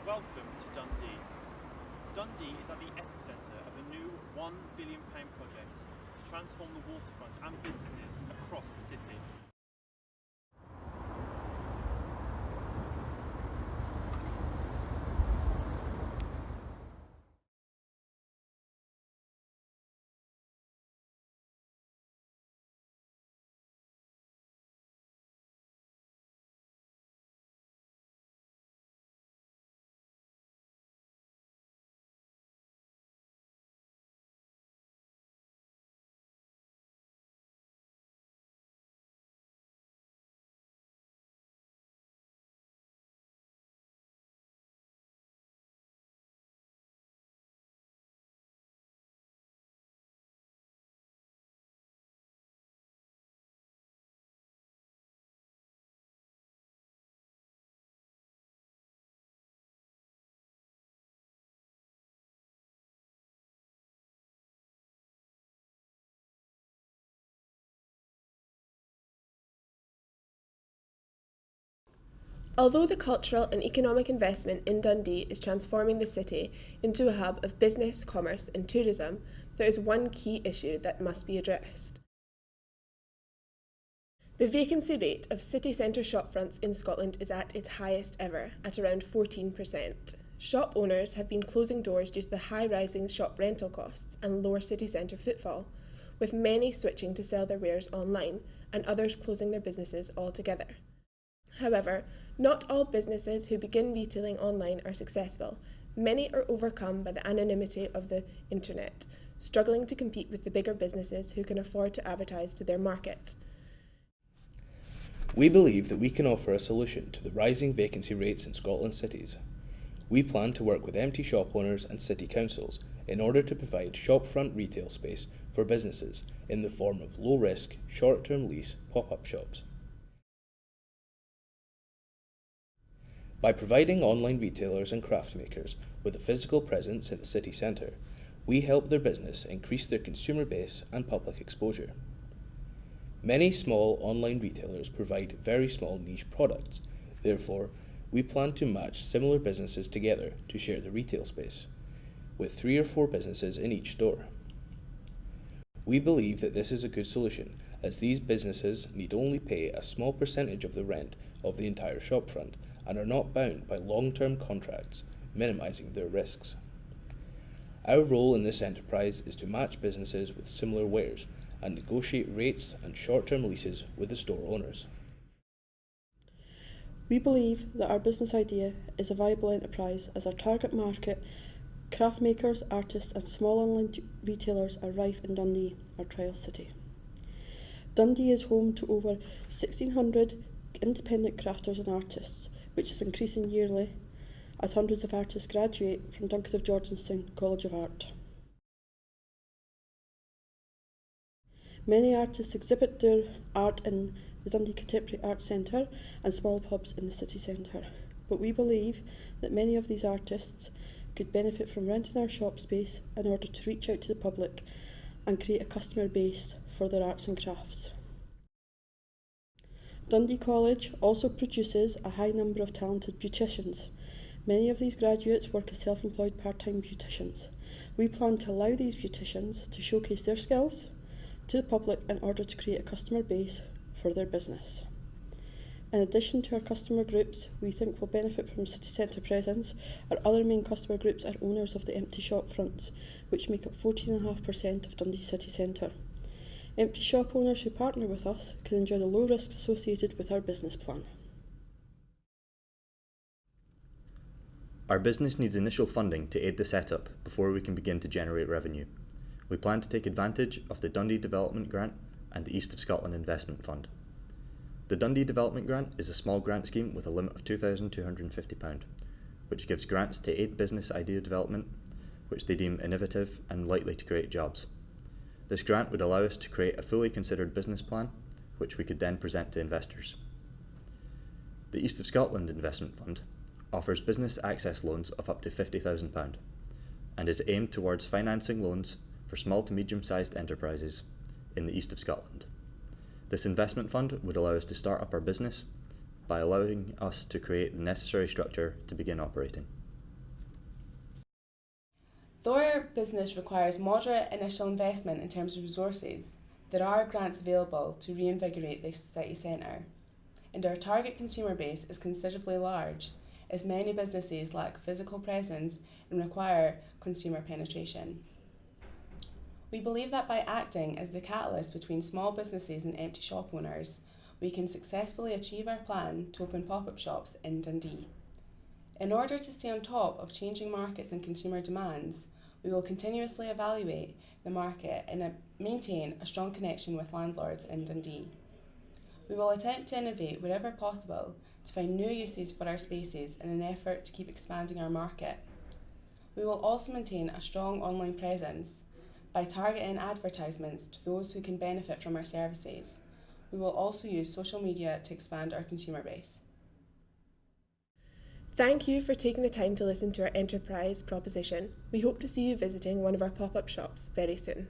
Welcome to Dundee. Dundee is at the epicentre of a new £1 billion project to transform the waterfront and businesses across the city. Although the cultural and economic investment in Dundee is transforming the city into a hub of business, commerce and tourism, there is one key issue that must be addressed. The vacancy rate of city centre shopfronts in Scotland is at its highest ever, at around 14%. Shop owners have been closing doors due to the high rising shop rental costs and lower city centre footfall, with many switching to sell their wares online and others closing their businesses altogether. However, not all businesses who begin retailing online are successful. Many are overcome by the anonymity of the internet, struggling to compete with the bigger businesses who can afford to advertise to their market. We believe that we can offer a solution to the rising vacancy rates in Scotland's cities. We plan to work with empty shop owners and city councils in order to provide shopfront retail space for businesses in the form of low-risk, short-term lease pop-up shops. By providing online retailers and craft makers with a physical presence in the city centre, we help their business increase their consumer base and public exposure. Many small online retailers provide very small niche products. Therefore, we plan to match similar businesses together to share the retail space, with 3 or 4 businesses in each store. We believe that this is a good solution, as these businesses need only pay a small percentage of the rent of the entire shopfront and are not bound by long-term contracts, minimising their risks. Our role in this enterprise is to match businesses with similar wares and negotiate rates and short-term leases with the store owners. We believe that our business idea is a viable enterprise as our target market, craft makers, artists and small online retailers are rife in Dundee, our trial city. Dundee is home to over 1,600 independent crafters and artists, which is increasing yearly as hundreds of artists graduate from Duncan of Georgenston College of Art. Many artists exhibit their art in the Dundee Contemporary Art Centre and small pubs in the city centre, but we believe that many of these artists could benefit from renting our shop space in order to reach out to the public and create a customer base for their arts and crafts. Dundee College also produces a high number of talented beauticians. Many of these graduates work as self-employed part-time beauticians. We plan to allow these beauticians to showcase their skills to the public in order to create a customer base for their business. In addition to our customer groups we think will benefit from city centre presence, our other main customer groups are owners of the empty shop fronts, which make up 14.5% of Dundee city centre. Empty shop owners who partner with us can enjoy the low risks associated with our business plan. Our business needs initial funding to aid the setup before we can begin to generate revenue. We plan to take advantage of the Dundee Development Grant and the East of Scotland Investment Fund. The Dundee Development Grant is a small grant scheme with a limit of £2,250, which gives grants to aid business idea development, which they deem innovative and likely to create jobs. This grant would allow us to create a fully considered business plan, which we could then present to investors. The East of Scotland Investment Fund offers business access loans of up to £50,000 and is aimed towards financing loans for small to medium-sized enterprises in the East of Scotland. This investment fund would allow us to start up our business by allowing us to create the necessary structure to begin operating. Though our business requires moderate initial investment in terms of resources, there are grants available to reinvigorate the city centre, and our target consumer base is considerably large, as many businesses lack physical presence and require consumer penetration. We believe that by acting as the catalyst between small businesses and empty shop owners, we can successfully achieve our plan to open pop-up shops in Dundee. In order to stay on top of changing markets and consumer demands, we will continuously evaluate the market and maintain a strong connection with landlords in Dundee. We will attempt to innovate wherever possible to find new uses for our spaces in an effort to keep expanding our market. We will also maintain a strong online presence by targeting advertisements to those who can benefit from our services. We will also use social media to expand our consumer base. Thank you for taking the time to listen to our enterprise proposition. We hope to see you visiting one of our pop-up shops very soon.